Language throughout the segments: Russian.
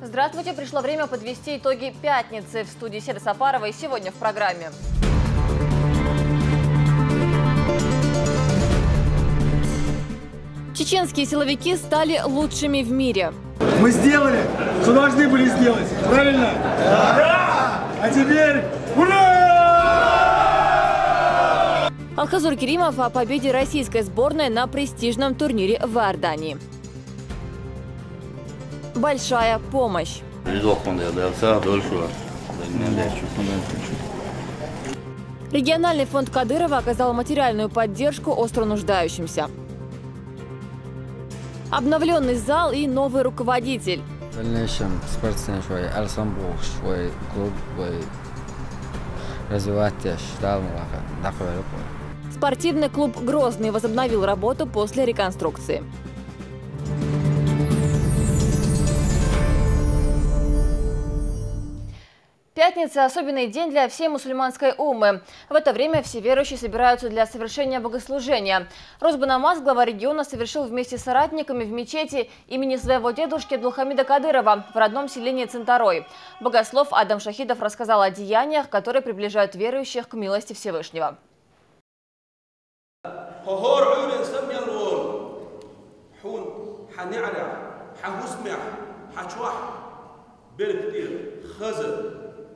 Здравствуйте! Пришло время подвести итоги пятницы. В студии Седа Сафарова и сегодня в программе. Чеченские силовики стали лучшими в мире. Мы сделали, что должны были сделать, правильно? Да! А теперь ура! Алхазур Керимов о победе российской сборной на престижном турнире в Иордании. Большая помощь. Региональный фонд Кадырова оказал материальную поддержку остро нуждающимся. Обновленный зал и новый руководитель. В дальнейшем спортсмен клуб развивать Спортивный клуб «Грозный» возобновил работу после реконструкции. Пятница – особенный день для всей мусульманской уммы. В это время все верующие собираются для совершения богослужения. Росбанамаз, глава региона, совершил вместе с соратниками в мечети имени своего дедушки Абдулхамида Кадырова в родном селении Цинтарой. Богослов Адам Шахидов рассказал о деяниях, которые приближают верующих к милости Всевышнего.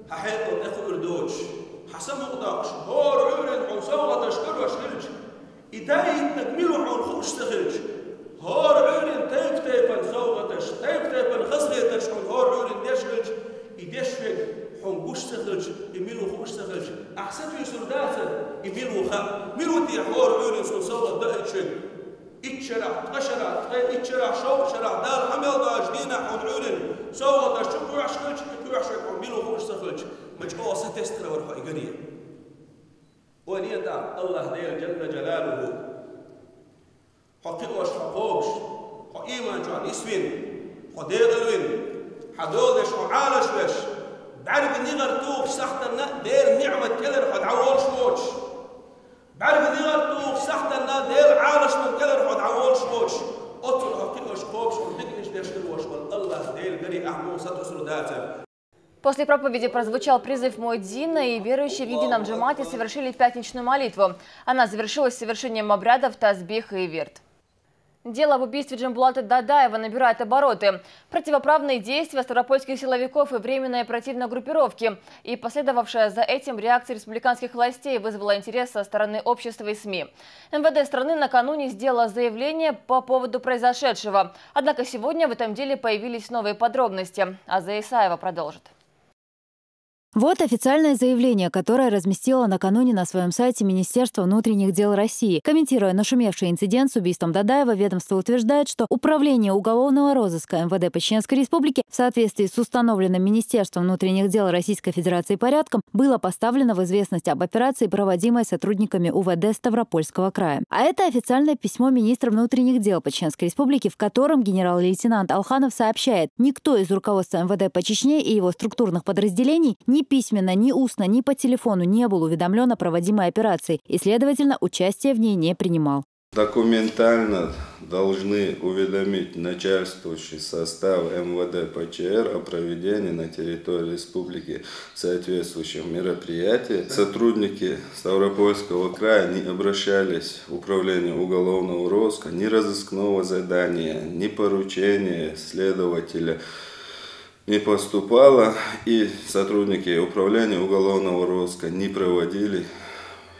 ححيطوا اخو اردوش حسم قداش هور عورن عن صوغه تشكر وشخلج ايداي تكملوا عن خوش تخلج هور عورن تيب تيبن صوغه تش تيب تيبن خصغه تش عن هور عورن ديشخلج ايديش فيك حن بوش تخلج يميلوا خوش تخلج احسن في سردات يميلوا خا ميلوا دي هور عورن صوغه دقت شيك اتشرع تشرع اتشرع شو شرع دار حمل باجدينا عن عورن صوغه تشكر وشخلج ميلو خوش تخرج مجموعة ستستر ورفع قرية ونيدا الله دير جل جلاله حقيقوش حقوش حقيمان جوان يسوين حديغلوين حدودش وعالش وش بعرف نيغر توق سحتنا دير نعمة كلر حد عوال شوش بعرف نيغر توق سحتنا دير عالش من كلر حد عوال شوش أطول حقيقوش قوش ودقنش ديش كلوش والله دير قري أحمو ستسر داتر. После проповеди прозвучал призыв муэдзина, и верующие в едином джамате совершили пятничную молитву. Она завершилась совершением обрядов тасбих и вирд. Дело об убийстве Джамбулата Дадаева набирает обороты. Противоправные действия ставропольских силовиков и временной оперативной группировки и последовавшая за этим реакция республиканских властей вызвала интерес со стороны общества и СМИ. МВД страны накануне сделало заявление по поводу произошедшего. Однако сегодня в этом деле появились новые подробности. Аза Исаева продолжит. Вот официальное заявление, которое разместило накануне на своем сайте Министерство внутренних дел России. Комментируя нашумевший инцидент с убийством Дадаева, ведомство утверждает, что Управление уголовного розыска МВД по Чеченской Республике в соответствии с установленным Министерством внутренних дел Российской Федерации порядком было поставлено в известность об операции, проводимой сотрудниками УВД Ставропольского края. А это официальное письмо министра внутренних дел по Чеченской Республике, в котором генерал-лейтенант Алханов сообщает, никто из руководства МВД по Чечне и его структурных подразделений ни письменно, ни устно, ни по телефону не был уведомлен о проводимой операции и, следовательно, участие в ней не принимал. Документально должны уведомить начальствующий состав МВД ПЧР о проведении на территории республики соответствующих мероприятий. Сотрудники Ставропольского края не обращались в Управление уголовного розыска, ни разыскного задания, ни поручения следователя не поступало, и сотрудники Управления уголовного розыска не проводили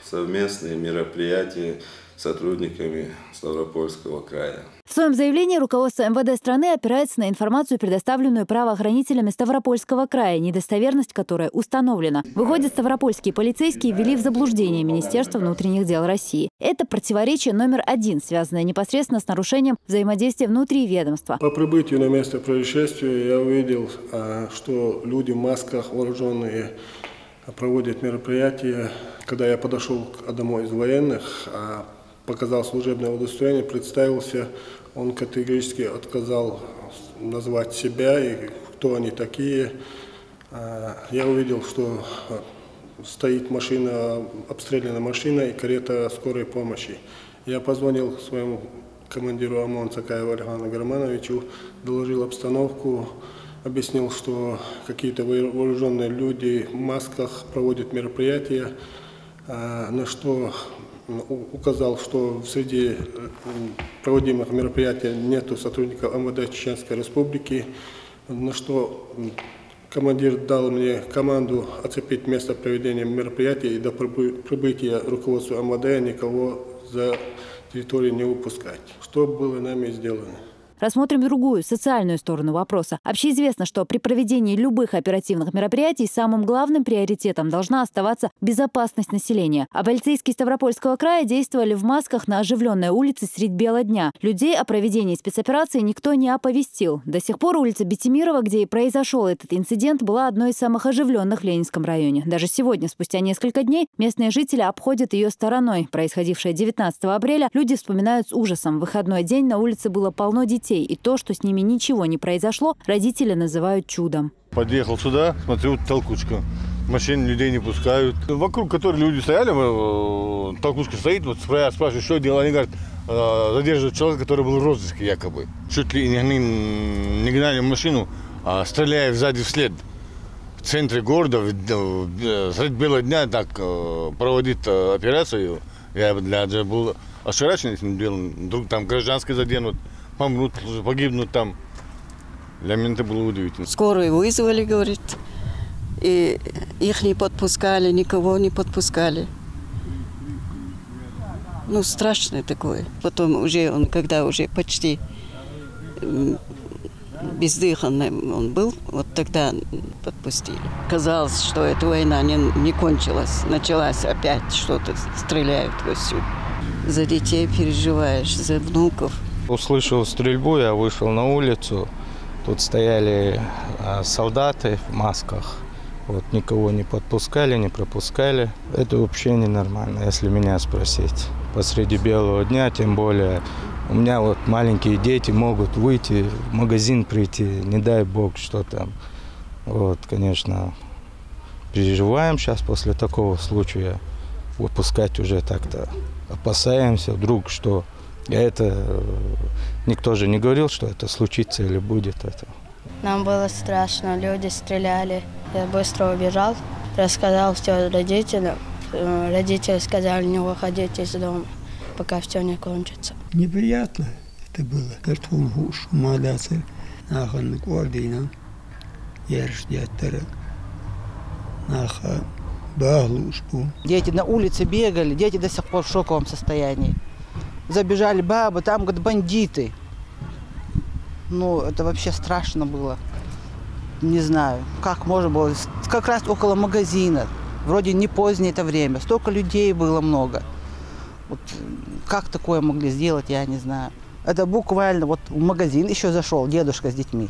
совместные мероприятия с сотрудниками Ставропольского края. В своем заявлении руководство МВД страны опирается на информацию, предоставленную правоохранителями Ставропольского края, недостоверность которой установлена. Выходит, ставропольские полицейские ввели в заблуждение Министерство внутренних дел России. Это противоречие номер один, связанное непосредственно с нарушением взаимодействия внутри ведомства. По прибытию на место происшествия я увидел, что люди в масках, вооруженные, проводят мероприятия. Когда я подошел к одному из военных, показал служебное удостоверение, представился, он категорически отказал назвать себя и кто они такие. Я увидел, что стоит машина, обстрелянная машина и карета скорой помощи. Я позвонил своему командиру ОМОН Цакаеву Алихану Гармановичу, доложил обстановку. объяснил, что какие-то вооруженные люди в масках проводят мероприятия, на что указал, что среди проводимых мероприятий нету сотрудников МВД Чеченской Республики, на что командир дал мне команду оцепить место проведения мероприятия и до прибытия руководства МВД никого за территорию не выпускать. Что было нами сделано? Рассмотрим другую, социальную сторону вопроса. Общеизвестно, что при проведении любых оперативных мероприятий самым главным приоритетом должна оставаться безопасность населения. А полицейские Ставропольского края действовали в масках на оживленной улице средь бела дня. Людей о проведении спецоперации никто не оповестил. До сих пор улица Бетимирова, где и произошел этот инцидент, была одной из самых оживленных в Ленинском районе. Даже сегодня, спустя несколько дней, местные жители обходят ее стороной. Происходившее 19 апреля люди вспоминают с ужасом. В выходной день на улице было полно детей. И то, что с ними ничего не произошло, родители называют чудом. Подъехал сюда, смотрю, толкучка. Машин людей не пускают. Вокруг которых люди стояли, толкучка стоит, вот спрашивают, что делать. Они говорят, задерживают человека, который был в розыске якобы. Чуть ли не гнали машину, а стреляя сзади вслед. В центре города, средь бела дня так проводит операцию. Я даже был ошарашен этим делом. Вдруг там гражданские заденут. Помрут, погибнут там. Для меня это было удивительно. Скорую вызвали, говорит, и их не подпускали, никого не подпускали. Ну, страшное такое. Потом уже он, когда уже почти бездыханный он был, вот тогда подпустили. Казалось, что эта война не кончилась, началась опять, что-то стреляют вовсю. За детей переживаешь, за внуков. Услышал стрельбу, я вышел на улицу. Тут стояли солдаты в масках. Вот, никого не подпускали, не пропускали. Это вообще ненормально, если меня спросить. Посреди белого дня, тем более, у меня вот маленькие дети могут выйти в магазин прийти, не дай бог, что там. Вот, конечно, переживаем сейчас после такого случая. Выпускать уже так-то опасаемся, вдруг что. Это никто же не говорил, что это случится или будет это. Нам было страшно, люди стреляли. Я быстро убежал, рассказал все родителям. Родители сказали, не выходите из дома, пока все не кончится. Неприятно это было. Картфул шумадасы, наханнык вардина, ершдяттары, наха баглушпу. Дети на улице бегали, дети до сих пор в шоковом состоянии. Забежали бабы, там, говорят, бандиты. Ну, это вообще страшно было. Не знаю, как можно было. Как раз около магазина. Вроде не позднее это время. Столько людей было много. Вот, как такое могли сделать, я не знаю. Это буквально вот в магазин еще зашел дедушка с детьми.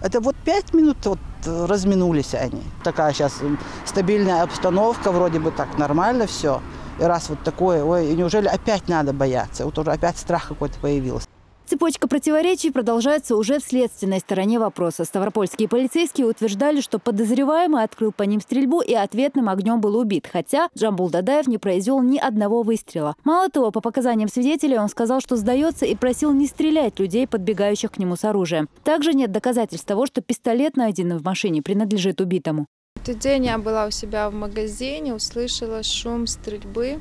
Это вот 5 минут вот разминулись они. Такая сейчас стабильная обстановка, вроде бы так нормально все. И раз вот такое, ой, неужели опять надо бояться? Вот уже опять страх какой-то появился. Цепочка противоречий продолжается уже в следственной стороне вопроса. Ставропольские полицейские утверждали, что подозреваемый открыл по ним стрельбу и ответным огнем был убит. Хотя Джамбул Дадаев не произвел ни одного выстрела. Мало того, по показаниям свидетелей, он сказал, что сдается и просил не стрелять людей, подбегающих к нему с оружием. Также нет доказательств того, что пистолет, найденный в машине, принадлежит убитому. В тот день я была у себя в магазине, услышала шум стрельбы,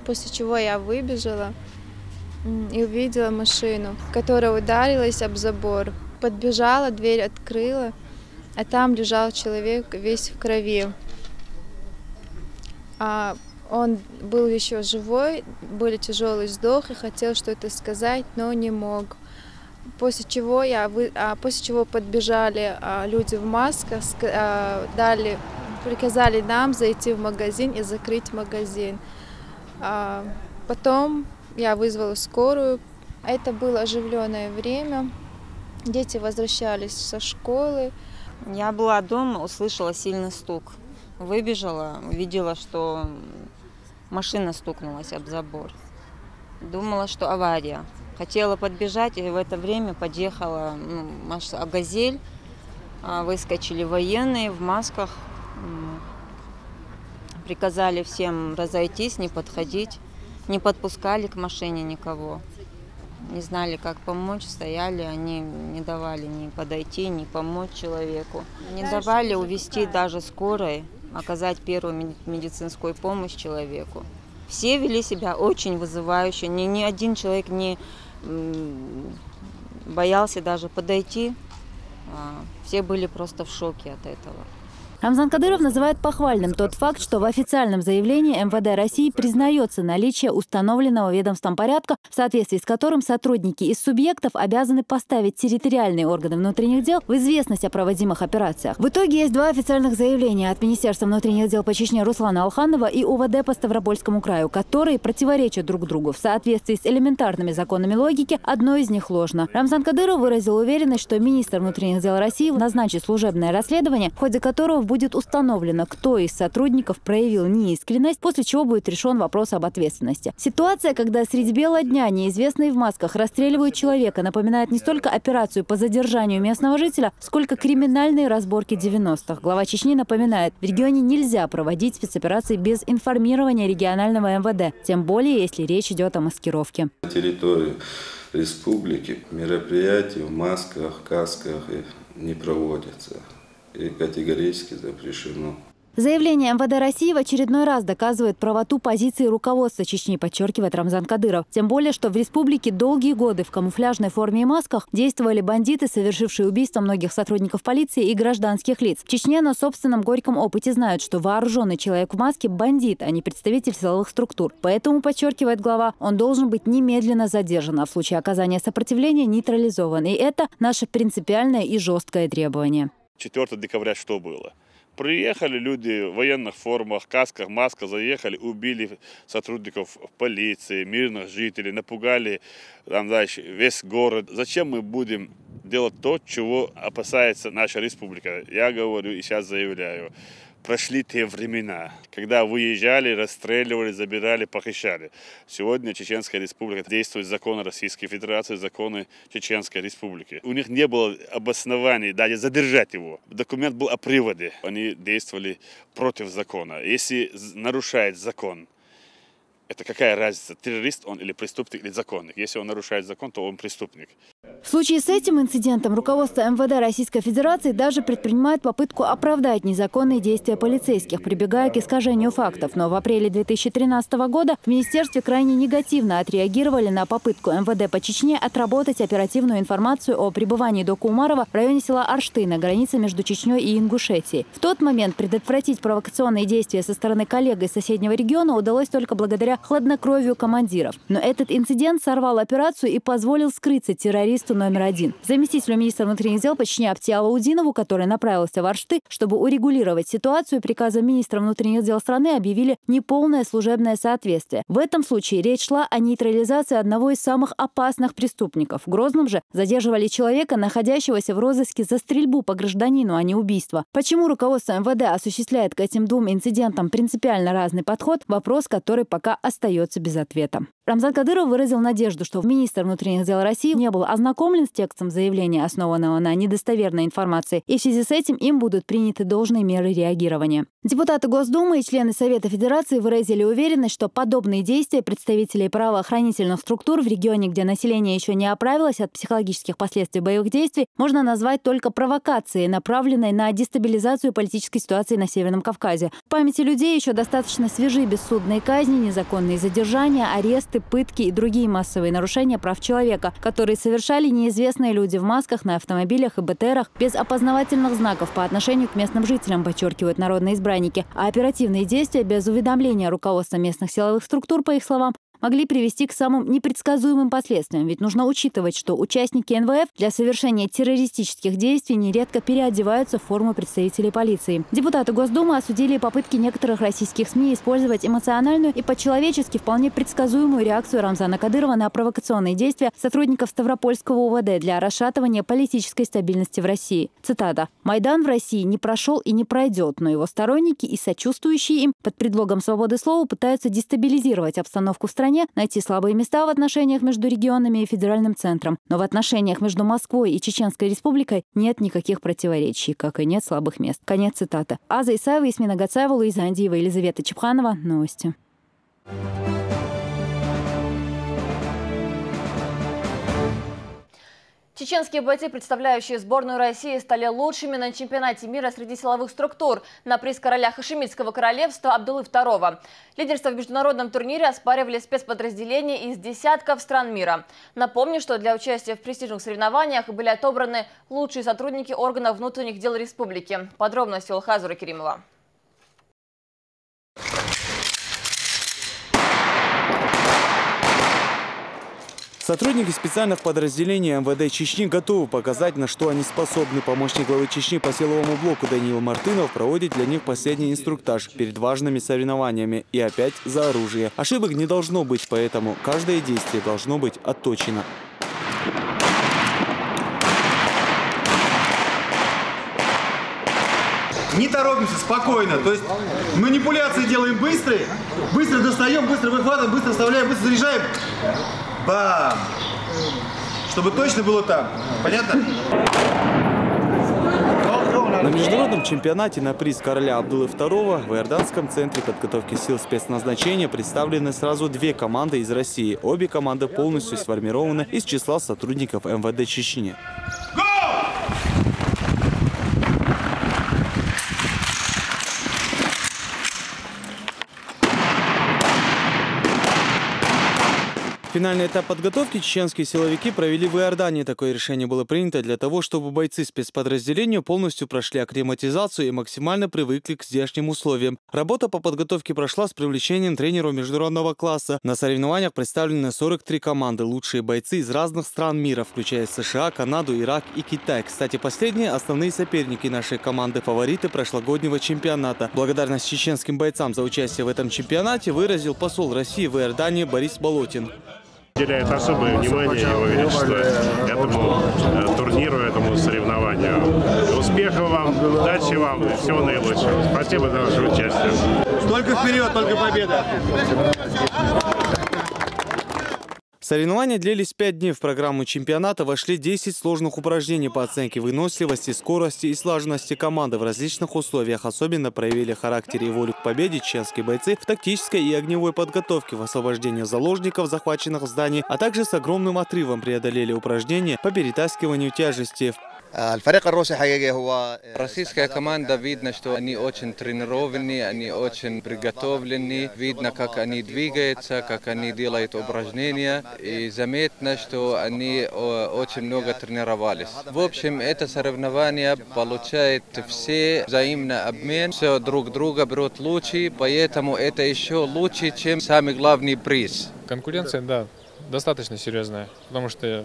после чего я выбежала и увидела машину, которая ударилась об забор. Подбежала, дверь открыла, а там лежал человек весь в крови. Он был еще живой, были тяжелый вздох и хотел что-то сказать, но не мог. После чего подбежали люди в масках, приказали нам зайти в магазин и закрыть магазин. Потом я вызвала скорую. Это было оживленное время. Дети возвращались со школы. Я была дома, услышала сильный стук. Выбежала, увидела, что машина стукнулась об забор. Думала, что авария. Хотела подбежать, и в это время подъехала «Газель». Выскочили военные в масках. Приказали всем разойтись, не подходить. Не подпускали к машине никого. не знали, как помочь, стояли, они не давали ни подойти, ни помочь человеку. Не давали увезти даже скорой, оказать первую медицинскую помощь человеку. Все вели себя очень вызывающе, ни один человек не боялся даже подойти, все были просто в шоке от этого. Рамзан Кадыров называет похвальным тот факт, что в официальном заявлении МВД России признается наличие установленного ведомством порядка, в соответствии с которым сотрудники из субъектов обязаны поставить территориальные органы внутренних дел в известность о проводимых операциях. В итоге есть два официальных заявления от Министерства внутренних дел по Чечне Руслана Алханова и УВД по Ставропольскому краю, которые противоречат друг другу. В соответствии с элементарными законами логики, одно из них ложно. Рамзан Кадыров выразил уверенность, что министр внутренних дел России назначит служебное расследование, в ходе которого будет установлено, кто из сотрудников проявил неискренность, после чего будет решен вопрос об ответственности. Ситуация, когда среди бела дня неизвестные в масках расстреливают человека, напоминает не столько операцию по задержанию местного жителя, сколько криминальные разборки 90-х. Глава Чечни напоминает, в регионе нельзя проводить спецоперации без информирования регионального МВД, тем более, если речь идет о маскировке. На территории республики мероприятия в масках, касках не проводятся. И категорически запрещено. Заявление МВД России в очередной раз доказывает правоту позиции руководства Чечни, подчеркивает Рамзан Кадыров. Тем более, что в республике долгие годы в камуфляжной форме и масках действовали бандиты, совершившие убийство многих сотрудников полиции и гражданских лиц. В Чечне на собственном горьком опыте знают, что вооруженный человек в маске – бандит, а не представитель силовых структур. Поэтому, подчеркивает глава, он должен быть немедленно задержан, а в случае оказания сопротивления нейтрализован. И это наше принципиальное и жесткое требование. 4 декабря что было? Приехали люди в военных формах, касках, масках, заехали, убили сотрудников полиции, мирных жителей, напугали там, дальше, весь город. Зачем мы будем делать то, чего опасается наша республика? Я говорю и сейчас заявляю. Прошли те времена, когда выезжали, расстреливали, забирали, похищали. Сегодня Чеченская республика действует законы Российской Федерации, законы Чеченской республики. У них не было обоснований даже задержать его. Документ был о приводе. Они действовали против закона. Если нарушает закон, это какая разница, террорист он или преступник, или законник? Если он нарушает закон, то он преступник. В случае с этим инцидентом руководство МВД Российской Федерации даже предпринимает попытку оправдать незаконные действия полицейских, прибегая к искажению фактов. Но в апреле 2013 года в министерстве крайне негативно отреагировали на попытку МВД по Чечне отработать оперативную информацию о пребывании Доку Умарова в районе села Аршты на границе между Чечней и Ингушетией. В тот момент предотвратить провокационные действия со стороны коллег из соседнего региона удалось только благодаря хладнокровию командиров. Но этот инцидент сорвал операцию и позволил скрыться террористу номер один. Заместителю министра внутренних дел по Чечне Апти Алаудинову, который направился в Аршты, чтобы урегулировать ситуацию, приказом министра внутренних дел страны объявили неполное служебное соответствие. В этом случае речь шла о нейтрализации одного из самых опасных преступников. В Грозном же задерживали человека, находящегося в розыске за стрельбу по гражданину, а не убийство. Почему руководство МВД осуществляет к этим двум инцидентам принципиально разный подход – вопрос, который пока остается без ответа. Рамзан Кадыров выразил надежду, что министр внутренних дел России не был ознакомлен с текстом заявления, основанного на недостоверной информации, и в связи с этим им будут приняты должные меры реагирования. Депутаты Госдумы и члены Совета Федерации выразили уверенность, что подобные действия представителей правоохранительных структур в регионе, где население еще не оправилось от психологических последствий боевых действий, можно назвать только провокацией, направленной на дестабилизацию политической ситуации на Северном Кавказе. В памяти людей еще достаточно свежи бессудные казни, незаконные задержания, аресты, пытки и другие массовые нарушения прав человека, которые совершали неизвестные люди в масках, на автомобилях и БТРах без опознавательных знаков по отношению к местным жителям, подчеркивают народные избранники. А оперативные действия без уведомления руководства местных силовых структур, по их словам, могли привести к самым непредсказуемым последствиям. Ведь нужно учитывать, что участники НВФ для совершения террористических действий нередко переодеваются в форму представителей полиции. Депутаты Госдумы осудили попытки некоторых российских СМИ использовать эмоциональную и по-человечески вполне предсказуемую реакцию Рамзана Кадырова на провокационные действия сотрудников Ставропольского УВД для расшатывания политической стабильности в России. Цитата. «Майдан в России не прошел и не пройдет, но его сторонники и сочувствующие им под предлогом свободы слова пытаются дестабилизировать обстановку в стране, найти слабые места в отношениях между регионами и федеральным центром. Но в отношениях между Москвой и Чеченской республикой нет никаких противоречий, как и нет слабых мест». Конец цитаты. Аза Исаева, Ясмина Гацаева, Луиза Андиева, Елизавета Чепханова. Новости. Чеченские бойцы, представляющие сборную России, стали лучшими на чемпионате мира среди силовых структур на приз короля Хашемитского королевства Абдуллы II. Лидерство в международном турнире оспаривали спецподразделения из десятков стран мира. Напомню, что для участия в престижных соревнованиях были отобраны лучшие сотрудники органов внутренних дел республики. Подробности у Хазура Керимова. Сотрудники специальных подразделений МВД Чечни готовы показать, на что они способны. Помощник главы Чечни по силовому блоку Даниил Мартынов проводит для них последний инструктаж перед важными соревнованиями. И опять за оружие. Ошибок не должно быть, поэтому каждое действие должно быть отточено. Не торопимся, спокойно. То есть манипуляции делаем быстрые. Быстро достаем, быстро выхватываем, быстро вставляем, быстро заряжаем. Бам! Чтобы точно было там. Понятно? На международном чемпионате на приз короля Абдуллы II в Иорданском центре подготовки сил спецназначения представлены сразу две команды из России. Обе команды полностью сформированы из числа сотрудников МВД Чечни. Финальный этап подготовки чеченские силовики провели в Иордании. Такое решение было принято для того, чтобы бойцы спецподразделения полностью прошли акклиматизацию и максимально привыкли к здешним условиям. Работа по подготовке прошла с привлечением тренеров международного класса. На соревнованиях представлены 43 команды, лучшие бойцы из разных стран мира, включая США, Канаду, Ирак и Китай. Кстати, последние – основные соперники нашей команды, фавориты прошлогоднего чемпионата. Благодарность чеченским бойцам за участие в этом чемпионате выразил посол России в Иордании Борис Болотин. Уделяет особое внимание Его Величество этому турниру, этому соревнованию. Успехов вам, удачи вам и всего наилучшего. Спасибо за ваше участие. Только вперед, только победа! Соревнования длились 5 дней. В программу чемпионата вошли 10 сложных упражнений по оценке выносливости, скорости и слаженности команды в различных условиях. Особенно проявили характер и волю к победе чеченские бойцы в тактической и огневой подготовке, в освобождении заложников, захваченных в здании, а также с огромным отрывом преодолели упражнения по перетаскиванию тяжести. Российская команда, видно, что они очень тренированные, они очень приготовлены. Видно, как они двигаются, как они делают упражнения. И заметно, что они очень много тренировались. В общем, это соревнование получает все взаимный обмен. Все друг друга берут лучше, поэтому это еще лучше, чем самый главный приз. Конкуренция, да, достаточно серьезная, потому что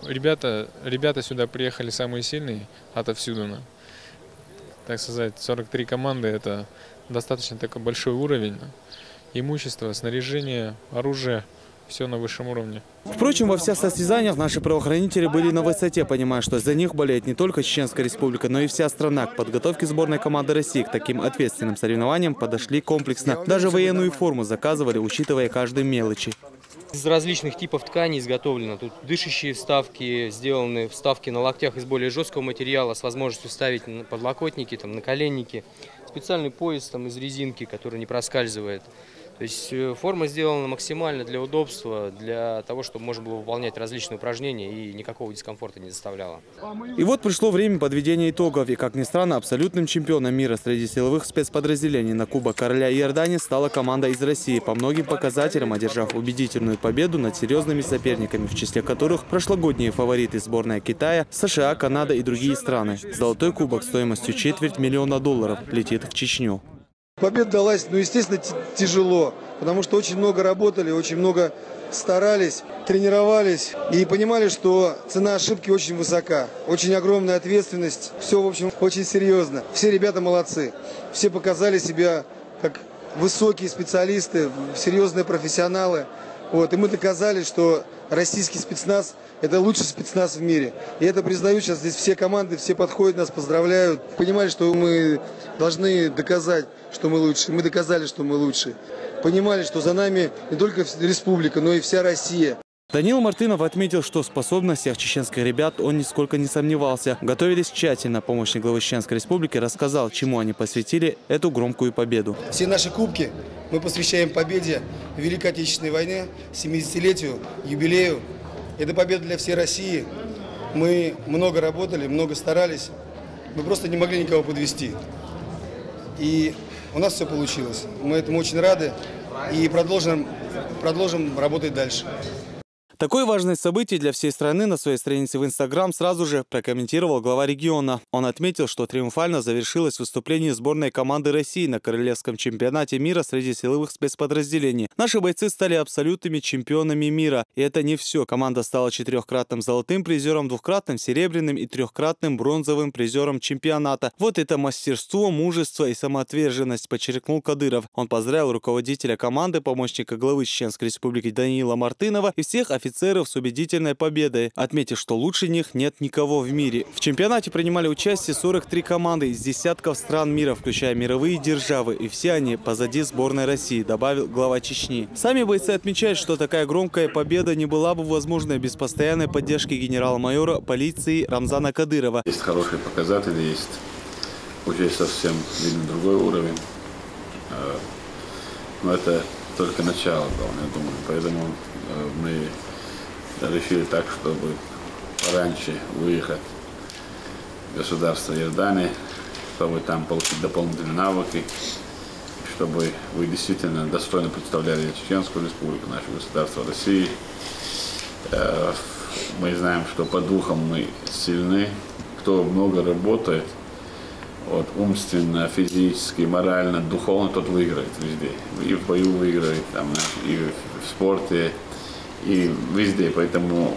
Ребята сюда приехали самые сильные отовсюду. Так сказать, 43 команды – это достаточно такой большой уровень. Имущество, снаряжение, оружие – все на высшем уровне. Впрочем, во всех состязаниях наши правоохранители были на высоте, понимая, что за них болеет не только Чеченская республика, но и вся страна. К подготовке сборной команды России к таким ответственным соревнованиям подошли комплексно. Даже военную форму заказывали, учитывая каждую мелочь. Из различных типов тканей изготовлено. Тут дышащие вставки, сделаны вставки на локтях из более жесткого материала с возможностью ставить на подлокотники, наколенники. Специальный пояс из резинки, который не проскальзывает. То есть форма сделана максимально для удобства, для того, чтобы можно было выполнять различные упражнения и никакого дискомфорта не доставляло. И вот пришло время подведения итогов. И, как ни странно, абсолютным чемпионом мира среди силовых спецподразделений на Кубок короля Иордании стала команда из России, по многим показателям одержав убедительную победу над серьезными соперниками, в числе которых прошлогодние фавориты сборная Китая, США, Канада и другие страны. Золотой кубок стоимостью $250 000 летит в Чечню. Победа далась, естественно, тяжело, потому что очень много работали, очень много старались, тренировались и понимали, что цена ошибки очень высока, очень огромная ответственность, все, в общем, очень серьезно. Все ребята молодцы, все показали себя как высокие специалисты, серьезные профессионалы. И мы доказали, что российский спецназ – это лучший спецназ в мире. И это признают сейчас здесь все команды, все подходят, нас поздравляют. Понимали, что мы должны доказать, что мы лучшие. Мы доказали, что мы лучшие. Понимали, что за нами не только республика, но и вся Россия. Даниил Мартынов отметил, что в способностях чеченских ребят он нисколько не сомневался. Готовились тщательно. Помощник главы Чеченской республики рассказал, чему они посвятили эту громкую победу. Все наши кубки мы посвящаем победе в Великой Отечественной войне, 70-летию, юбилею. Это победа для всей России. Мы много работали, много старались. Мы просто не могли никого подвести. И у нас все получилось. Мы этому очень рады и продолжим работать дальше. Такое важное событие для всей страны на своей странице в Инстаграм сразу же прокомментировал глава региона. Он отметил, что триумфально завершилось выступление сборной команды России на Королевском чемпионате мира среди силовых спецподразделений. Наши бойцы стали абсолютными чемпионами мира. И это не все. Команда стала 4-кратным золотым призером, 2-кратным серебряным и 3-кратным бронзовым призером чемпионата. Вот это мастерство, мужество и самоотверженность, подчеркнул Кадыров. Он поздравил руководителя команды, помощника главы Чеченской Республики Даниила Мартынова и всех офицеров с убедительной победой, отметив, что лучше них нет никого в мире. В чемпионате принимали участие 43 команды из десятков стран мира, включая мировые державы, и все они позади сборной России, добавил глава Чечни. Сами бойцы отмечают, что такая громкая победа не была бы возможной без постоянной поддержки генерал-майора полиции Рамзана Кадырова. Есть хорошие показатели, есть уже совсем видно другой уровень, но это только начало, я думаю, поэтому мы решили так, чтобы пораньше выехать в государство Иордании, чтобы там получить дополнительные навыки, чтобы вы действительно достойно представляли Чеченскую Республику, наше государство России. Мы знаем, что по духам мы сильны, кто много работает, вот, умственно, физически, морально, духовно, тот выиграет везде. И в бою выиграет, там, и в спорте, и везде. Поэтому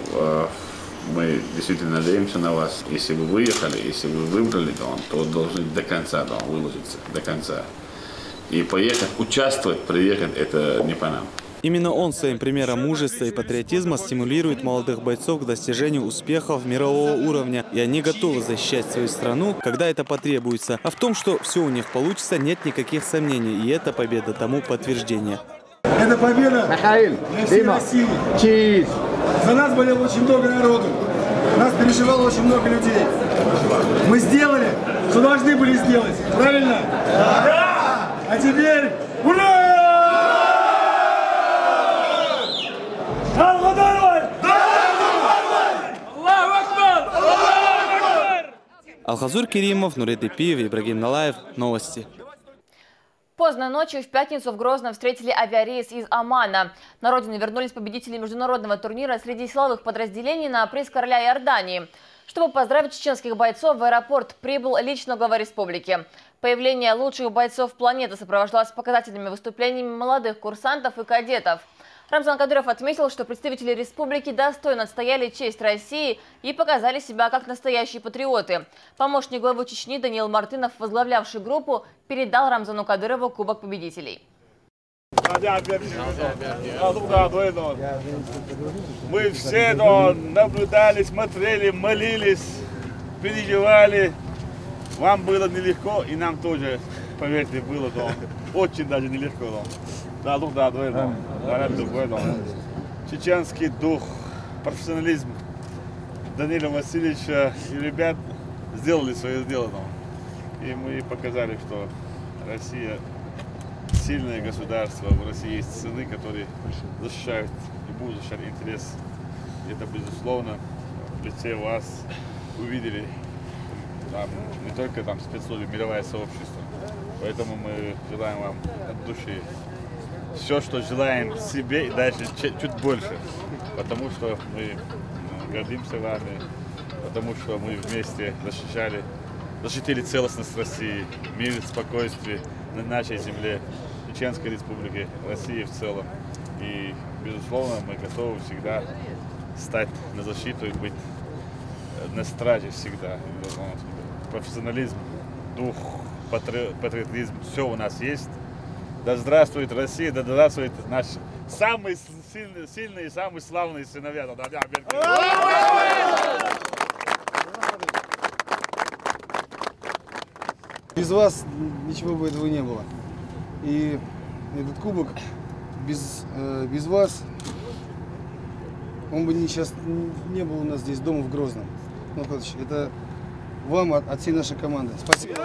мы действительно надеемся на вас. Если вы выехали, если вы выбрали Дон, то должны до конца выложиться, до конца. И поехать, участвовать, приехать, это не по нам. Именно он своим примером мужества и патриотизма стимулирует молодых бойцов к достижению успехов мирового уровня. И они готовы защищать свою страну, когда это потребуется. А в том, что все у них получится, нет никаких сомнений. И эта победа тому подтверждение. Это победа для всей России. За нас болело очень много народу. Нас переживало очень много людей. Мы сделали, что должны были сделать. Правильно? Да! А теперь ура! Алхазур Керимов, Нурет Ипиев, Ибрагим Налаев. Новости. Поздно ночью в пятницу в Грозном встретили авиарейс из Омана. На родину вернулись победители международного турнира среди силовых подразделений на приз короля Иордании. Чтобы поздравить чеченских бойцов, в аэропорт прибыл лично глава республики. Появление лучших бойцов планеты сопровождалось показательными выступлениями молодых курсантов и кадетов. Рамзан Кадыров отметил, что представители республики достойно отстояли честь России и показали себя как настоящие патриоты. Помощник главы Чечни Даниил Мартынов, возглавлявший группу, передал Рамзану Кадырову Кубок победителей. Мы все наблюдали, смотрели, молились, переживали. Вам было нелегко, и нам тоже, поверьте, было очень даже нелегко. Чеченский дух, профессионализм Даниила Васильевича и ребят сделали свое дело. И мы показали, что Россия сильное государство, в России есть сыны, которые защищают и будут защищать интерес. Это, безусловно, в лице вас увидели там, не только там спецслужбы, мировое сообщество. Поэтому мы желаем вам от души все, что желаем себе и дальше чуть больше. Потому что мы гордимся вами, потому что мы вместе защитили целостность России, мир и спокойствие на нашей земле, Чеченской Республики, России в целом. И, безусловно, мы готовы всегда стать на защиту и быть на страже всегда. Профессионализм, дух, патриотизм, все у нас есть. Да здравствует Россия, да здравствует наш самый сильный и самый славный сыновья. Без вас ничего бы этого не было. И этот кубок без вас, он бы сейчас не был у нас здесь дома в Грозном. Это вам от всей нашей команды. Спасибо.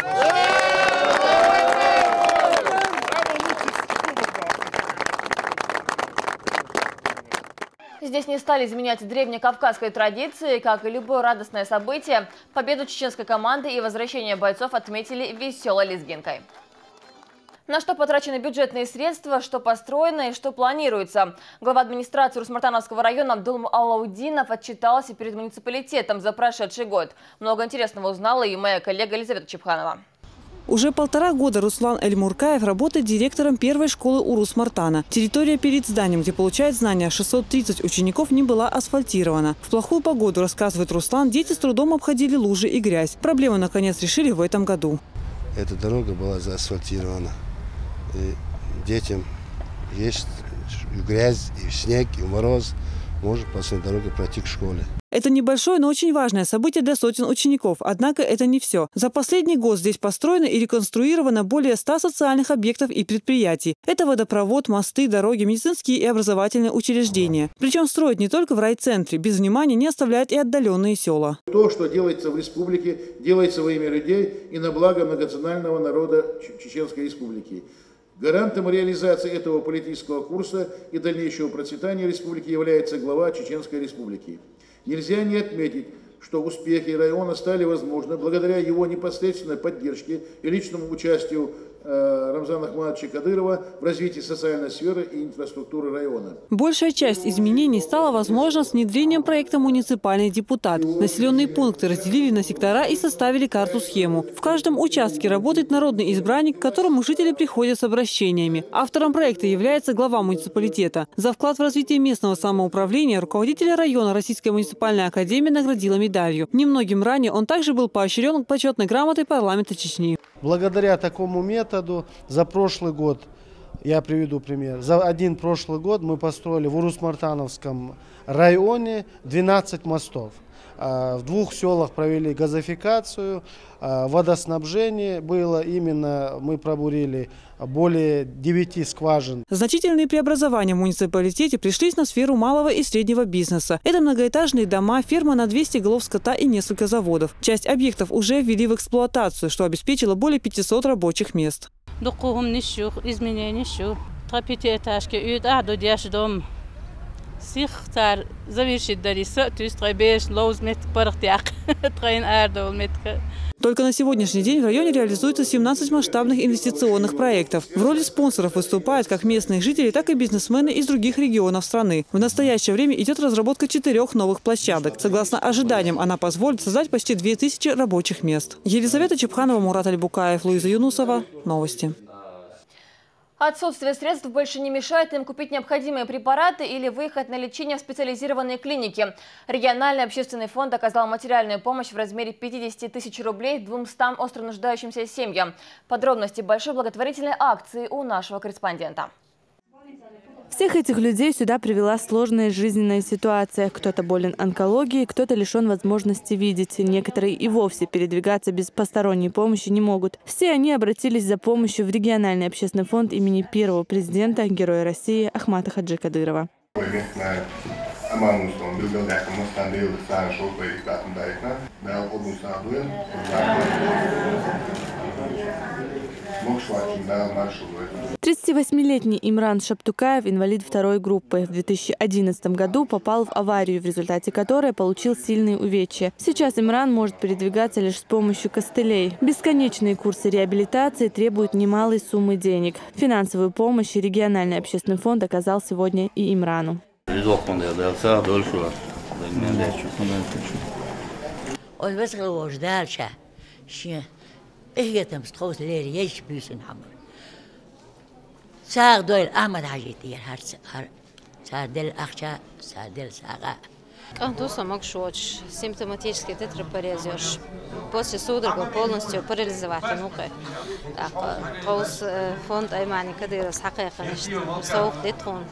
Здесь не стали изменять древнекавказской традиции, как и любое радостное событие. Победу чеченской команды и возвращение бойцов отметили веселой лезгинкой. На что потрачены бюджетные средства, что построено и что планируется. Глава администрации Урус-Мартановского района Абдул Алаудинов отчитался перед муниципалитетом за прошедший год. Много интересного узнала и моя коллега Елизавета Чепханова. Уже 1,5 года Руслан Эльмуркаев работает директором первой школы Урус-Мартана. Территория перед зданием, где получают знания 630 учеников, не была асфальтирована. В плохую погоду, рассказывает Руслан, дети с трудом обходили лужи и грязь. Проблему, наконец, решили в этом году. Эта дорога была заасфальтирована. И детям есть и грязь, и снег, и мороз. Может по своей дороге пройти к школе. Это небольшое, но очень важное событие для сотен учеников. Однако это не все. За последний год здесь построено и реконструировано более 100 социальных объектов и предприятий. Это водопровод, мосты, дороги, медицинские и образовательные учреждения. Причем строят не только в райцентре. Без внимания не оставляют и отдаленные села. То, что делается в республике, делается во имя людей и на благо многонационального народа Чеченской Республики. Гарантом реализации этого политического курса и дальнейшего процветания республики является глава Чеченской Республики. Нельзя не отметить, что успехи района стали возможны благодаря его непосредственной поддержке и личному участию Рамзана Ахмадовича Кадырова в развитии социальной сферы и инфраструктуры района. Большая часть изменений стала возможна с внедрением проекта «Муниципальный депутат». Населенные пункты разделили на сектора и составили карту-схему. В каждом участке работает народный избранник, к которому жители приходят с обращениями. Автором проекта является глава муниципалитета. За вклад в развитие местного самоуправления руководителя района Российская муниципальная академия наградила медалью. Немногим ранее он также был поощрен почетной грамотой парламента Чечни. Благодаря такому методу за прошлый год, я приведу пример, за один прошлый год мы построили в Урус-Мартановском районе 12 мостов. В 2 селах провели газификацию, водоснабжение было, именно мы пробурили более 9 скважин. Значительные преобразования в муниципалитете пришлись на сферу малого и среднего бизнеса. Это многоэтажные дома, ферма на 200 голов скота и несколько заводов. Часть объектов уже ввели в эксплуатацию, что обеспечило более 500 рабочих мест. Только на сегодняшний день в районе реализуется 17 масштабных инвестиционных проектов. В роли спонсоров выступают как местные жители, так и бизнесмены из других регионов страны. В настоящее время идет разработка 4 новых площадок. Согласно ожиданиям, она позволит создать почти 2000 рабочих мест. Елизавета Чепханова, Мурат Альбукаев, Луиза Юнусова. Новости. Отсутствие средств больше не мешает им купить необходимые препараты или выехать на лечение в специализированные клиники. Региональный общественный фонд оказал материальную помощь в размере 50 тысяч рублей 200 остро нуждающимся семьям. Подробности большой благотворительной акции у нашего корреспондента. Всех этих людей сюда привела сложная жизненная ситуация. Кто-то болен онкологией, кто-то лишен возможности видеть. Некоторые и вовсе передвигаться без посторонней помощи не могут. Все они обратились за помощью в региональный общественный фонд имени первого президента, Героя России Ахмата Хаджи Кадырова. «38-летний Имран Шаптукаев, инвалид 2-й группы, в 2011 году попал в аварию, в результате которой получил сильные увечья. Сейчас Имран может передвигаться лишь с помощью костылей. Бесконечные курсы реабилитации требуют немалой суммы денег. Финансовую помощь региональный общественный фонд оказал сегодня и Имрану. Симптоматический тетрапорезиош. После судорога полностью парализовать нука. Фонд Аймани Кадыров حقيقة سوق دتون.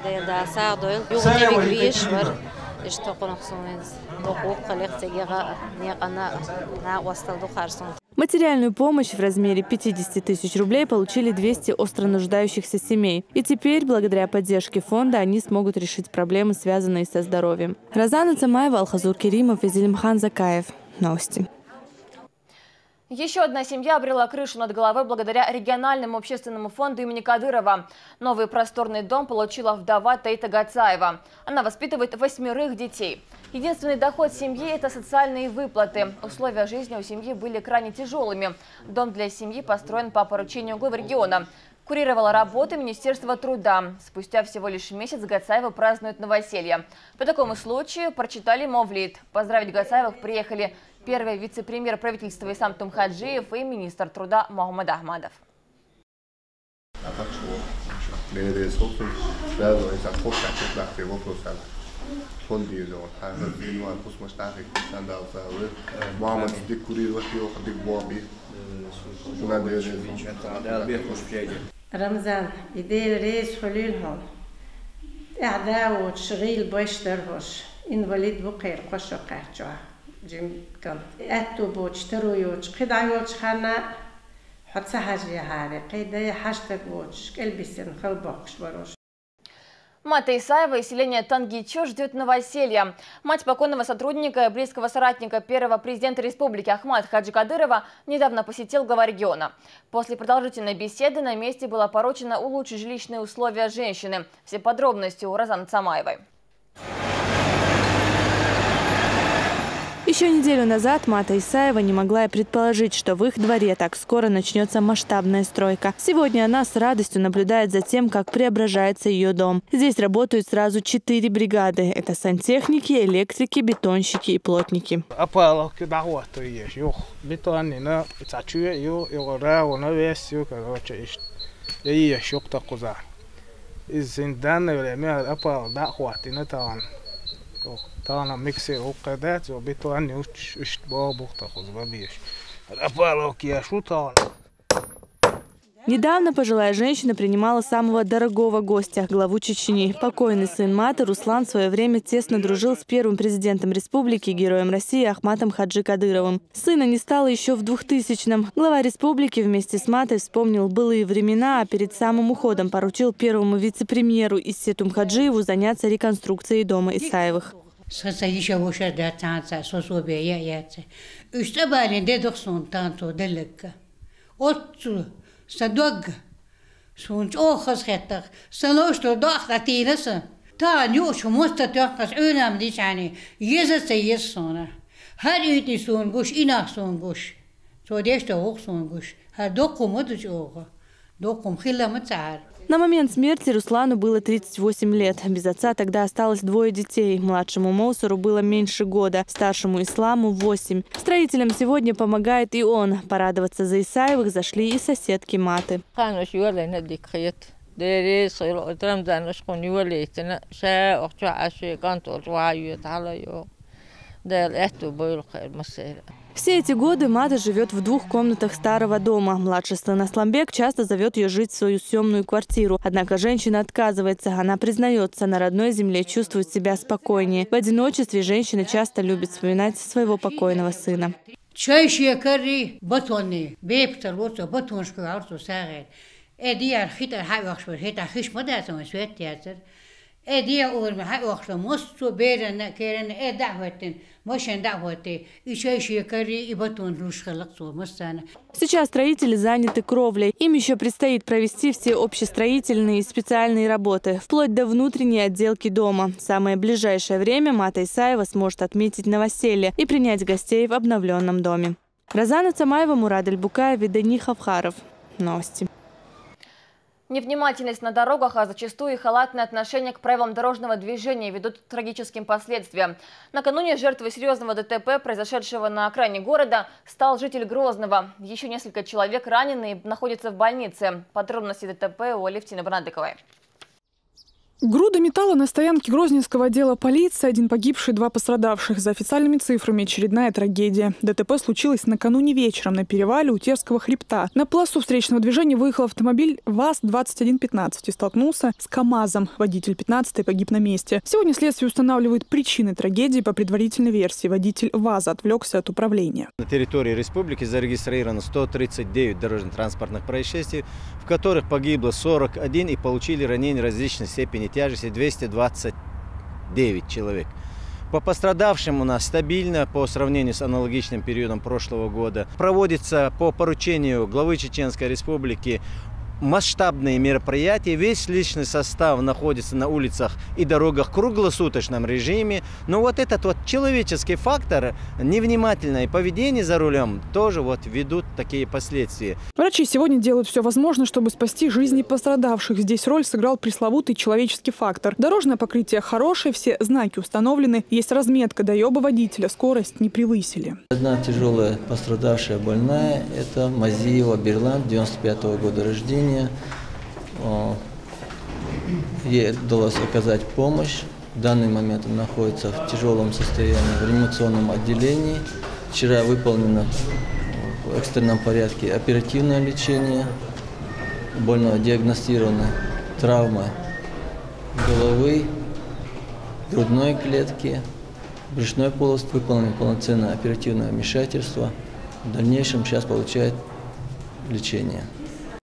ده ساعدول. يوم بيجريش ور اشتاقنا خصوصا. حقوق خلق تجاه نيقنا وصل دو خرسون. Материальную помощь в размере 50 тысяч рублей получили 200 остро нуждающихся семей. И теперь, благодаря поддержке фонда, они смогут решить проблемы, связанные со здоровьем. Розана Цамаева, Алхазур Керимов и Зелимхан Закаев. Новости. Еще одна семья обрела крышу над головой благодаря региональному общественному фонду имени Кадырова. Новый просторный дом получила вдова Таита Гацаева. Она воспитывает 8 детей. Единственный доход семьи – это социальные выплаты. Условия жизни у семьи были крайне тяжелыми. Дом для семьи построен по поручению главы региона. Курировала работы Министерства труда. Спустя всего лишь месяц Гацаева празднует новоселье. По такому случаю прочитали Мовлид. Поздравить Гацаевых приехали первый вице-премьер правительства Исам Тумхаджиев и министр труда Мухаммад Ахмадов. رمضان يدير رئيس خليلهم أعداء وتشغيل بيشترهش إن وليد بقير قشة قاعدة جم كم أتو بوتشترو يوتش قدع يوتش خنا حط سحاجي هاري قيدة حشتك بوتش كلبسين خلبقش بروش. Мата Исаева из селения Тангичо ждет новоселья. Мать покойного сотрудника и близкого соратника первого президента республики Ахмада Хаджи Кадырова недавно посетил глава региона. После продолжительной беседы на месте было поручено улучшить жилищные условия женщины. Все подробности у Розаны Цамаевой. Еще неделю назад Мата Исаева не могла и предположить, что в их дворе так скоро начнется масштабная стройка. Сегодня она с радостью наблюдает за тем, как преображается ее дом. Здесь работают сразу 4 бригады. Это сантехники, электрики, бетонщики и плотники. طانا ميكسر وقادات وبيتواني وش بابو تاخذ بابيش الأفعال يا شو طال. Недавно пожилая женщина принимала самого дорогого гостя – главу Чечни. Покойный сын Маты Руслан в свое время тесно дружил с первым президентом республики, героем России Ахматом Хаджи Кадыровым. Сына не стало еще в 2000-м. Глава республики вместе с Матой вспомнил былые времена, а перед самым уходом поручил первому вице-премьеру Исе Тумхаджиеву заняться реконструкцией дома Исаевых. صدق سونج أخذ خطر سنوش لضاخ تيرسا تاني وش مستطاق علم ديش يعني يزت سيسونا هر يتي سونجوش إنا سونجوش سوديش توق سونجوش هدوكم مدج أوغا دوكم خلا متعار. На момент смерти Руслану было 38 лет. Без отца тогда осталось 2 детей. Младшему Моусару было меньше года, старшему Исламу 8. Строителям сегодня помогает и он. Порадоваться за Исаевых зашли и соседки Маты. Все эти годы Мата живет в 2 комнатах старого дома. Младший сын Асламбек часто зовет ее жить в свою съемную квартиру. Однако женщина отказывается. Она признается, на родной земле чувствует себя спокойнее. В одиночестве женщина часто любит вспоминать своего покойного сына. Сейчас строители заняты кровлей. Им еще предстоит провести все общестроительные и специальные работы, вплоть до внутренней отделки дома. В самое ближайшее время Мата Исаева сможет отметить новоселье и принять гостей в обновленном доме. Розана Цамаева, Мурад Аль-Букаев и Дани Хавхаров. Новости. Невнимательность на дорогах, а зачастую и халатное отношение к правилам дорожного движения ведут к трагическим последствиям. Накануне жертвой серьезного ДТП, произошедшего на окраине города, стал житель Грозного. Еще несколько человек ранены и находятся в больнице. Подробности ДТП у Алевтины Бранадыковой. Груда металла на стоянке Грозненского отдела полиции. 1 погибший, 2 пострадавших. За официальными цифрами очередная трагедия. ДТП случилось накануне вечером на перевале у Терского хребта. На полосу встречного движения выехал автомобиль ВАЗ-2115 и столкнулся с КАМАЗом. Водитель 15-й погиб на месте. Сегодня следствие устанавливает причины трагедии по предварительной версии. Водитель ВАЗа отвлекся от управления. На территории республики зарегистрировано 139 дорожно-транспортных происшествий, в которых погибло 41 и получили ранения различной степени тяжести 229 человек. По пострадавшим у нас стабильно по сравнению с аналогичным периодом прошлого года. Проводится по поручению главы Чеченской Республики масштабные мероприятия. Весь личный состав находится на улицах и дорогах в круглосуточном режиме. Но вот этот вот человеческий фактор, невнимательное поведение за рулем, тоже вот ведут такие последствия. Врачи сегодня делают все возможное, чтобы спасти жизни пострадавших. Здесь роль сыграл пресловутый человеческий фактор. Дорожное покрытие хорошее, все знаки установлены. Есть разметка, да и оба водителя скорость не превысили. Одна тяжелая пострадавшая больная – это Мазиева Берлан, 95-го года рождения. Ей удалось оказать помощь. В данный момент она находится в тяжелом состоянии в реанимационном отделении. Вчера выполнено в экстренном порядке оперативное лечение. Больного диагностированы травмы головы, грудной клетки, брюшной полости. Выполнено полноценное оперативное вмешательство. В дальнейшем сейчас получает лечение.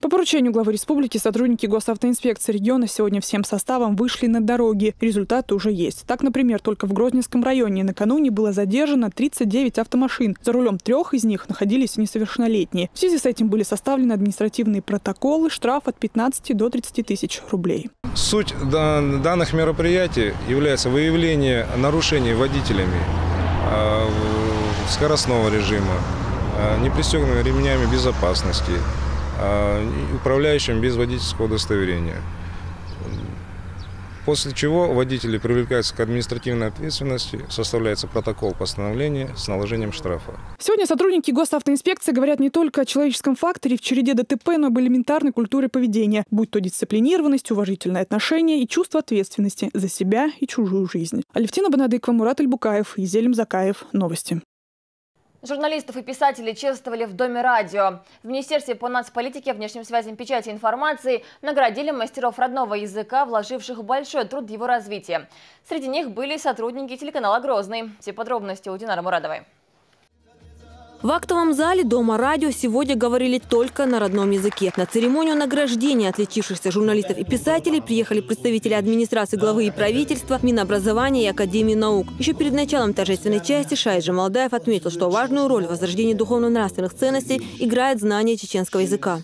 По поручению главы республики сотрудники госавтоинспекции региона сегодня всем составом вышли на дороги. Результаты уже есть. Так, например, только в Грозненском районе накануне было задержано 39 автомашин. За рулем 3 из них находились несовершеннолетние. В связи с этим были составлены административные протоколы, штраф от 15 до 30 тысяч рублей. Суть данных мероприятий является выявление нарушений водителями скоростного режима, непристегнутыми ремнями безопасности, управляющим без водительского удостоверения. После чего водители привлекаются к административной ответственности, составляется протокол постановления с наложением штрафа. Сегодня сотрудники госавтоинспекции говорят не только о человеческом факторе в череде ДТП, но и об элементарной культуре поведения, будь то дисциплинированность, уважительное отношение и чувство ответственности за себя и чужую жизнь. Алевтина Банадыкова, Мурат Альбукаев и Зелим Закаев. Новости. Журналистов и писателей чествовали в Доме радио. В Министерстве по нацполитике, внешним связям, печати и информации наградили мастеров родного языка, вложивших большой труд в его развитие. Среди них были сотрудники телеканала «Грозный». Все подробности у Динары Мурадовой. В актовом зале Дома радио сегодня говорили только на родном языке. На церемонию награждения отличившихся журналистов и писателей приехали представители администрации главы и правительства, Минобразования и Академии наук. Еще перед началом торжественной части Шайд Жамалдаев отметил, что важную роль в возрождении духовно-нравственных ценностей играет знание чеченского языка.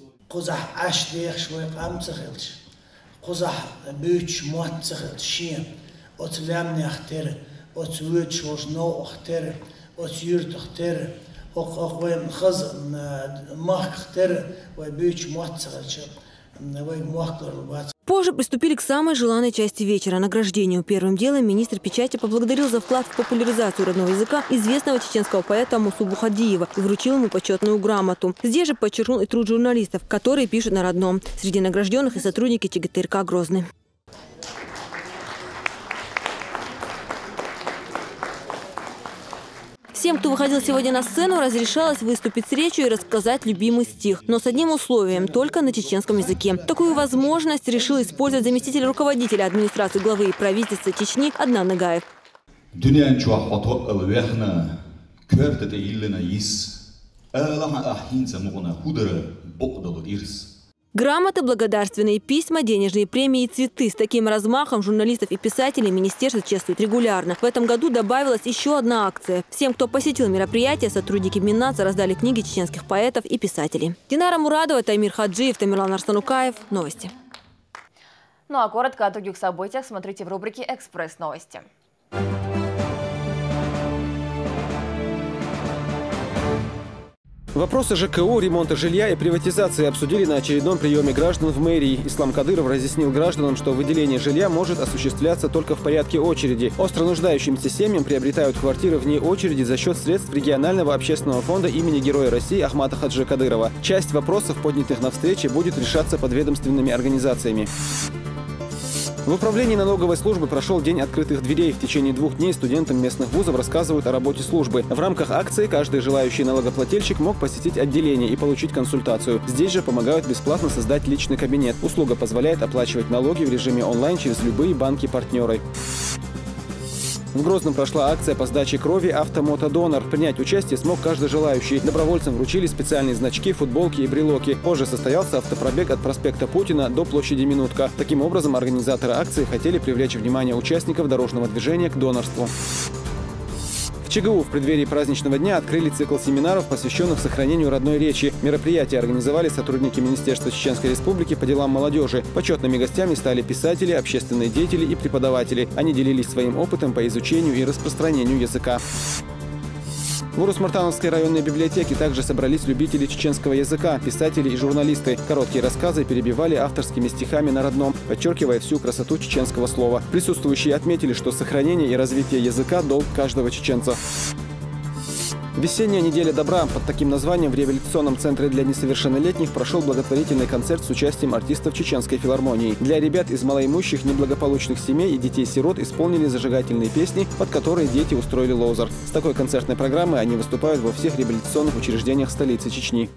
Позже приступили к самой желанной части вечера – награждению. Первым делом министр печати поблагодарил за вклад в популяризацию родного языка известного чеченского поэта Мусу Бухадиева и вручил ему почетную грамоту. Здесь же подчеркнул и труд журналистов, которые пишут на родном. Среди награжденных и сотрудники ЧГТРК «Грозный». Всем, кто выходил сегодня на сцену, разрешалось выступить с речью и рассказать любимый стих. Но с одним условием – только на чеченском языке. Такую возможность решил использовать заместитель руководителя администрации главы и правительства Чечни Аднан Нагаев. Грамоты, благодарственные письма, денежные премии и цветы. С таким размахом журналистов и писателей министерство чествует регулярно. В этом году добавилась еще одна акция. Всем, кто посетил мероприятие, сотрудники Миннаца раздали книги чеченских поэтов и писателей. Динара Мурадова, Таймир Хаджиев, Тамерлан Арстанукаев. Новости. Ну а коротко о других событиях смотрите в рубрике «Экспресс-новости». Вопросы ЖКУ, ремонта жилья и приватизации обсудили на очередном приеме граждан в мэрии. Ислам Кадыров разъяснил гражданам, что выделение жилья может осуществляться только в порядке очереди. Остро нуждающимся семьям приобретают квартиры вне очереди за счет средств регионального общественного фонда имени Героя России Ахмата Хаджи Кадырова. Часть вопросов, поднятых на встрече, будет решаться подведомственными организациями. В управлении налоговой службы прошел день открытых дверей. В течение 2 дней студентам местных вузов рассказывают о работе службы. В рамках акции каждый желающий налогоплательщик мог посетить отделение и получить консультацию. Здесь же помогают бесплатно создать личный кабинет. Услуга позволяет оплачивать налоги в режиме онлайн через любые банки-партнеры. В Грозном прошла акция по сдаче крови «Автомотодонор». Принять участие смог каждый желающий. Добровольцам вручили специальные значки, футболки и брелоки. Позже состоялся автопробег от проспекта Путина до площади Минутка. Таким образом, организаторы акции хотели привлечь внимание участников дорожного движения к донорству. ЧГУ в преддверии праздничного дня открыли цикл семинаров, посвященных сохранению родной речи. Мероприятие организовали сотрудники Министерства Чеченской Республики по делам молодежи. Почетными гостями стали писатели, общественные деятели и преподаватели. Они делились своим опытом по изучению и распространению языка. В Урус-Мартановской районной библиотеке также собрались любители чеченского языка, писатели и журналисты. Короткие рассказы перебивали авторскими стихами на родном, подчеркивая всю красоту чеченского слова. Присутствующие отметили, что сохранение и развитие языка – долг каждого чеченца. Весенняя неделя добра. Под таким названием в реабилитационном центре для несовершеннолетних прошел благотворительный концерт с участием артистов Чеченской филармонии. Для ребят из малоимущих, неблагополучных семей и детей-сирот исполнили зажигательные песни, под которые дети устроили лозер. С такой концертной программой они выступают во всех реабилитационных учреждениях столицы Чечни.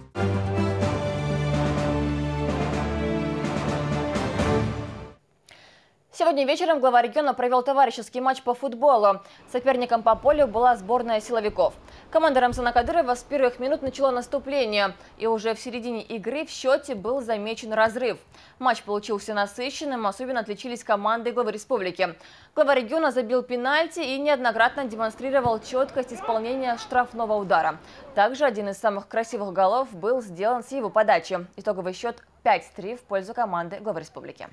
Сегодня вечером глава региона провел товарищеский матч по футболу. Соперником по полю была сборная силовиков. Команда Рамзана Кадырова с первых минут начала наступление. И уже в середине игры в счете был замечен разрыв. Матч получился насыщенным, особенно отличились команды главы республики. Глава региона забил пенальти и неоднократно демонстрировал четкость исполнения штрафного удара. Также один из самых красивых голов был сделан с его подачи. Итоговый счет 5-3 в пользу команды главы республики.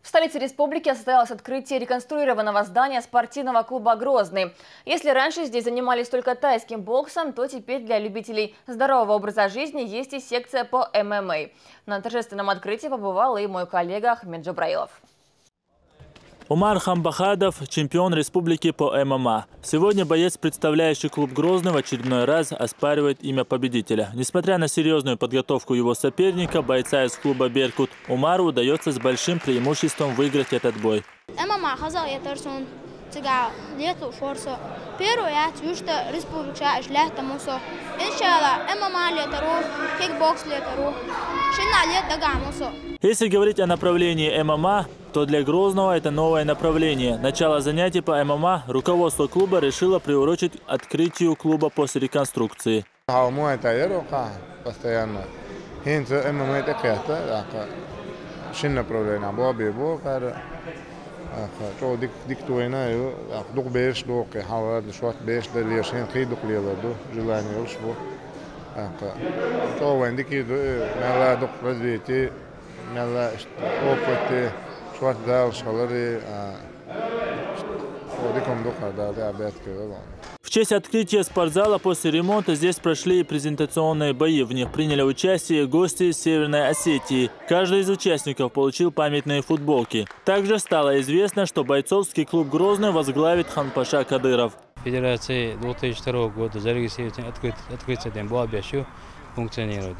В столице республики состоялось открытие реконструированного здания спортивного клуба «Грозный». Если раньше здесь занимались только тайским боксом, то теперь для любителей здорового образа жизни есть и секция по ММА. На торжественном открытии побывал и мой коллега Ахмед Джабраилов. Умар Хамбахадов – чемпион республики по ММА. Сегодня боец, представляющий клуб «Грозный», в очередной раз оспаривает имя победителя. Несмотря на серьезную подготовку его соперника, бойца из клуба «Беркут», Умару удается с большим преимуществом выиграть этот бой. Если говорить о направлении ММА, то для Грозного это новое направление. Начало занятий по ММА руководство клуба решило приурочить открытию клуба после реконструкции. В честь открытия спортзала после ремонта здесь прошли презентационные бои. В них приняли участие гости из Северной Осетии. Каждый из участников получил памятные футболки. Также стало известно, что бойцовский клуб «Грозный» возглавит Ханпаша Кадыров. Федерация 2002 года зарегистрирована открытием Буабяшу функционирует.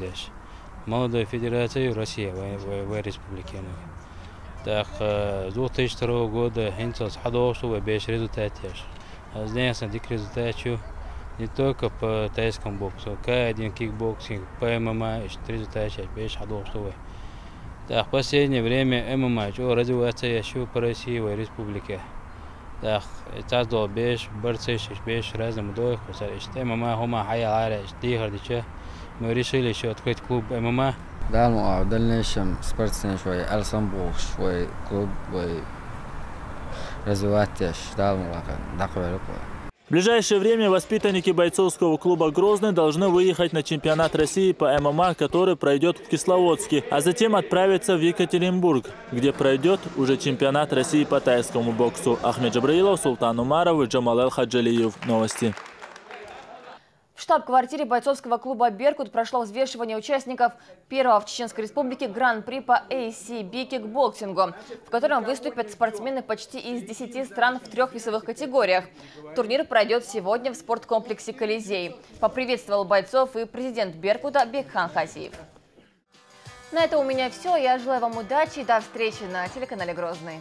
Молодая федерация России в республике. Так, с 2002 года Хинцас Хадошева без результатов. Здесь дик результатов не только по тайскому боксу, К1 кикбоксинг, по ММА, результатов без Хадошева. Так, в последнее время ММА развивается еще по России в республике. Так, это до без борцы без разных доев, ММА хома хая дихардича. Мы решили еще открыть клуб ММА. В дальнейшем спортсмен свой Алсамбух свой клуб развивать В ближайшее время воспитанники бойцовского клуба «Грозный» должны выехать на чемпионат России по ММА, который пройдет в Кисловодске, а затем отправиться в Екатеринбург, где пройдет уже чемпионат России по тайскому боксу. Ахмед Джабраилов, Султан Умаров и Джамал Эл-Хаджалиев. Новости. В штаб-квартире бойцовского клуба «Беркут» прошло взвешивание участников первого в Чеченской Республике гран-при по ACB кикбоксингу, в котором выступят спортсмены почти из 10 стран в 3 весовых категориях. Турнир пройдет сегодня в спорткомплексе «Колизей». Поприветствовал бойцов и президент «Беркута» Бекхан Хасиев. На этом у меня все. Я желаю вам удачи и до встречи на телеканале «Грозный».